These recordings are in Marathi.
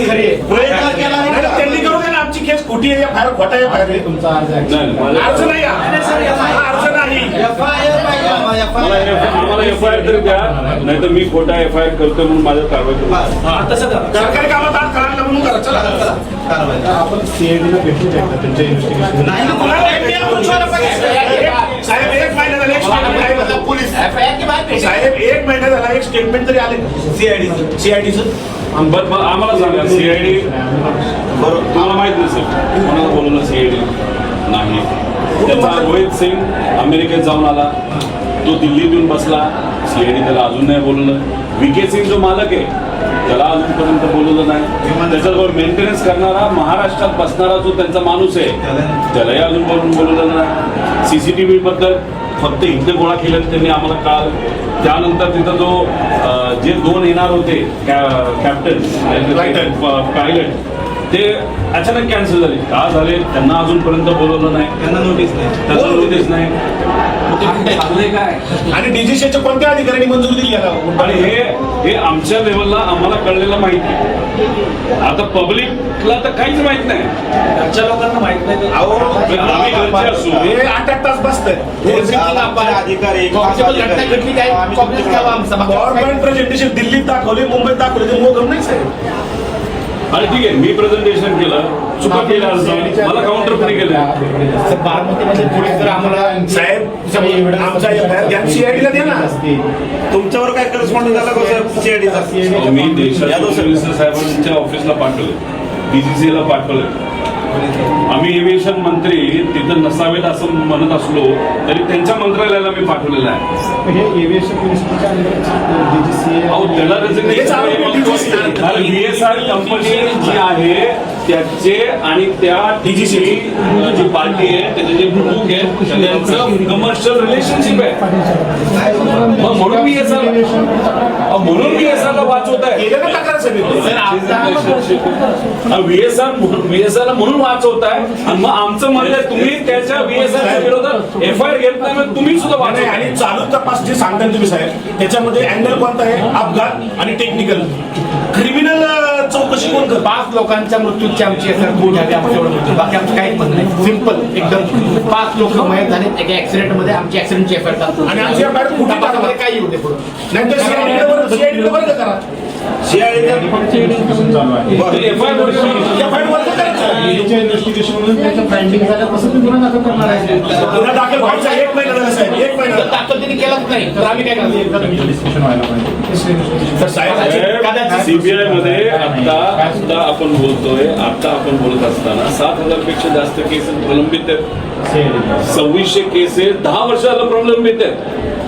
नाही त्यांनी करू दे ना, आमची केस खोटी आहे, फायर खोटा आहे, फायर आहे. तुमचा अर्ज अर्ज नाही, अर्ज नाही. आम्हाला एफआयआर तरी द्या, नाही तर मी खोटा एफआयआर करतो म्हणून माझ्या कारवाई करू. सरकारी कामात आज करायला म्हणून करा. चला आपण सीआयडीला भेटू शकता त्यांच्या इन्व्हेस्टिगेशन. साहेब 1 महिना झाला एक स्टेटमेंट पोलीस साहेब 1 महिना झाला एक स्टेटमेंट तरी आले सीआयडीचं. बरं आम्हाला सांगा, सीआयडी बरोबर तुम्हाला माहित नसेल कोणाला बोलवलं सीआयडी नाही. त्याचा रोहित सिंग अमेरिकेत जाऊन आला, तो दिल्लीत येऊन बसला, सीआयडी त्याला अजून नाही बोलवलं. VK सिंग जो मालक आहे त्याला अजूनपर्यंत बोलवलं नाही. त्याच्याबरोबर मेंटेनन्स करणारा महाराष्ट्रात बसणारा जो त्यांचा माणूस आहे त्यालाही अजून बोलवलं नाही. CCTV बद्दल फक्त इथले गोळा केले त्यांनी आम्हाला कळालं. त्यानंतर तिथं जो जे 2 येणार होते कॅप्टन पायलट ते अचानक कॅन्सल झाले. का झाले त्यांना अजूनपर्यंत बोलवलं नाही, त्यांना नोटीस नाही. काय आणि DGCच्या कोणत्या अधिकाऱ्यांनी मंजुरी दिली याला? आणि हे आमच्या लेवलला आम्हाला कळलेलं माहिती. आता पब्लिकला तर काहीच माहित नाही, घरच्या लोकांना माहित नाही. आम्ही घरचे असू हे 8 तास बसतात. गव्हर्नमेंट प्रेझेंटेशन दिल्लीत दाखवले, मुंबईत दाखवले, ते मोगम नाही साहेब. आणि ठीक आहे, मी प्रेझेंटेशन केलं, चुका केल्या, मला काउंटर पण केलं. बारामतीमध्ये पोलीस जर आम्हाला साहेब आमचा सीआयडीला द्या ना. तुमच्यावर काय करस्पॉन्डिंग झाला का सीआयडीचा? मी देशाच्या मिनिस्टर साहेबांच्या ऑफिसला पाठवले, DGC ला पाठवले. आम्ही एव्हिएशन मंत्री तिथं नसावेत असं म्हणत असलो तरी त्यांच्या मंत्रालयाला मी पाठवलेलं आहे. हे एव्हिएशन मिनिस्टरच्या अहो त्याला VSR कंपनी जी आहे त्याचे आणि त्या DGC जी पार्टी आहे त्याचे जे प्रमुख आहे त्यांचं कमर्शियल रिलेशनशिप आहे. मग म्हणून VSR ला वाचवत आहे. VSR ला म्हणून वाचवत आहे. आणि मग आमचं म्हणणं आहे तुम्ही त्याच्या VSR विरोधात FIR घेत नाही, तुम्ही सुद्धा वाचत. आणि चालू तपास जे सांगताय तुम्ही साहेब त्याच्यामध्ये अँगल कोणता आहे? अपघात आणि टेक्निकल. क्रिमिनल चौकशी कोण करत? 5 लोकांच्या मृत्यूची आमची झाली, बाकी आमचं काहीच म्हणणं नाही. सिंपल एकदम 5 लोक मयत झाले एका ऍक्सिडेंट मध्ये. आमची ऍक्सिडेंटची एफआयआर टाकतो आणि आमची एफआयआर कुठे टाकामध्ये काय येऊ दे पुढे. नाहीतर सीआयडीला वर्ग करा. इन्व्हेस्टिगेशन म्हणून त्याचं फाइंडिंग झाल्यापासून तुम्ही गुन्हा दाखल करणार आहे. गुन्हा दाखल व्हायचा 1 महिना झाला साहेब. 1 महिना दाखल त्यांनी केलाच नाही तर आम्ही काय करणार? डिस्कशन व्हायला पाहिजे. तर साहेब CBI मध्ये आता आपण बोलतोय, आता आपण बोलत असताना 7,000 पेक्षा जास्त केसेस प्रलंबित आहेत. 2600 केसेस 10 वर्षाला प्रलंबित आहेत.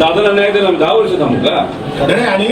दादाला न्याय दिला 10 वर्ष थांबू का? आणि